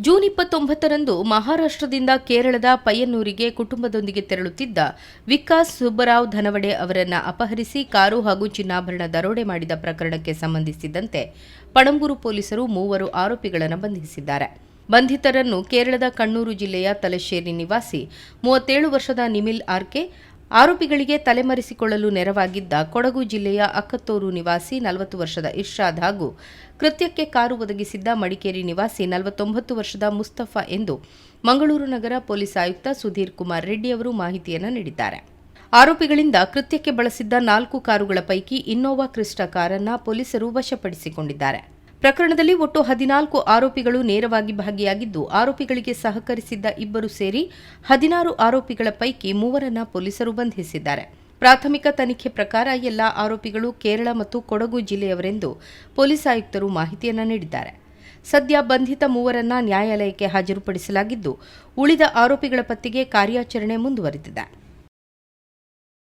June 29ರಂದು ಮಹಾರಾಷ್ಟ್ರದಿಂದ ಕೇರಳದ ಪಯ್ಯನ್ನೂರಿಗೆ ಕುಟುಂಬದೊಂದಿಗೆ ತೆರಳುತ್ತಿದ್ದ ವಿಕಾಸ್ ಸುಬ್ಬರಾವ್ ಧನವಡೆ ಅವರನ್ನು ಅಪಹರಿಸಿ ಕಾರು ಹಾಗೂ ಚಿನ್ನಾಭರಣ ದರೋಡೆ ಮಾಡಿದ ಪ್ರಕರಣಕ್ಕೆ ಸಂಬಂಧಿಸಿದಂತೆ ಪಣಂಬೂರು ಪೊಲೀಸರು 3 ಆರೋಪಿಗಳನ್ನು ಬಂಧಿಸಿದ್ದಾರೆ. ಬಂಧಿತರನ್ನು ಕೇರಳದ ಕಣ್ಣೂರು ಜಿಲ್ಲೆಯ ತಲಶ್ಶೇರಿ ನಿವಾಸಿ 37 ವರ್ಷದ ನಿಮಿಲ್ ಆರ್ಕೆ, ಆರೋಪಿಗಳಿಗೆ ತಲೆಮರೆಸಿಕೊಳ್ಳಲು ನೆರವಾಗಿದ್ದ ಕೊಡಗು ಜಿಲ್ಲೆಯ ಅಕ್ಕತ್ತೂರು ನಿವಾಸಿ 40 ವರ್ಷದ ಇರ್ಷಾದ್ ಹಾಗೂ ಕೃತ್ಯಕ್ಕೆ ಕಾರು ಒದಗಿಸಿದ್ದ ಮಡಿಕೇರಿ ನಿವಾಸಿ 49 ವರ್ಷದ ಮುಸ್ತಫಾ ಎಂದು ಮಂಗಳೂರು ನಗರ ಪೊಲೀಸ್ ಆಯುಕ್ತ ಸುಧೀರ್ ಕುಮಾರ್ ರೆಡ್ಡಿ ಅವರು ಮಾಹಿತಿಯನ್ನು ನೀಡಿದ್ದಾರೆ. ಆರೋಪಿಗಳಿಂದ ಕೃತ್ಯಕ್ಕೆ ಬಳಸಿದ್ದ 4 ಕಾರುಗಳ ಪೈಕಿ ಇನ್ನೋವಾ ಕ್ರಿಸ್ಟಾ ಕಾರನ್ನು ಪೊಲೀಸರು ವಶಪಡಿಸಿಕೊಂಡಿದ್ದಾರೆ. ಪ್ರಕರಣದಲ್ಲಿ ಒಟ್ಟು 14 ಆರೋಪಿಗಳು ನೇರವಾಗಿ ಭಾಗಿಯಾಗಿದ್ದು, ಆರೋಪಿಗಳಿಗೆ ಸಹಕರಿಸಿದ್ದ 2 ಸೇರಿ 16 ಆರೋಪಿಗಳ ಪೈಕಿ 3ರನ್ನು ಪೊಲೀಸರು ಬಂಧಿಸಿದ್ದಾರೆ. ಪ್ರಾಥಮಿಕ ತನಿಖೆ ಪ್ರಕಾರ ಎಲ್ಲ ಆರೋಪಿಗಳು ಕೇರಳ ಮತ್ತು ಕೊಡಗು ಜಿಲ್ಲೆಯವರೆಂದು ಪೊಲೀಸ್ ಆಯುಕ್ತರು ಮಾಹಿತಿಯನ್ನು ನೀಡಿದ್ದಾರೆ. ಸದ್ಯ ಬಂಧಿತ 3ರನ್ನು ನ್ಯಾಯಾಲಯಕ್ಕೆ ಹಾಜರುಪಡಿಸಲಾಗಿದ್ದು, ಉಳಿದ ಆರೋಪಿಗಳ ಪತ್ತೆಗೆ ಕಾರ್ಯಾಚರಣೆ ಮುಂದುವರೆದಿದೆ.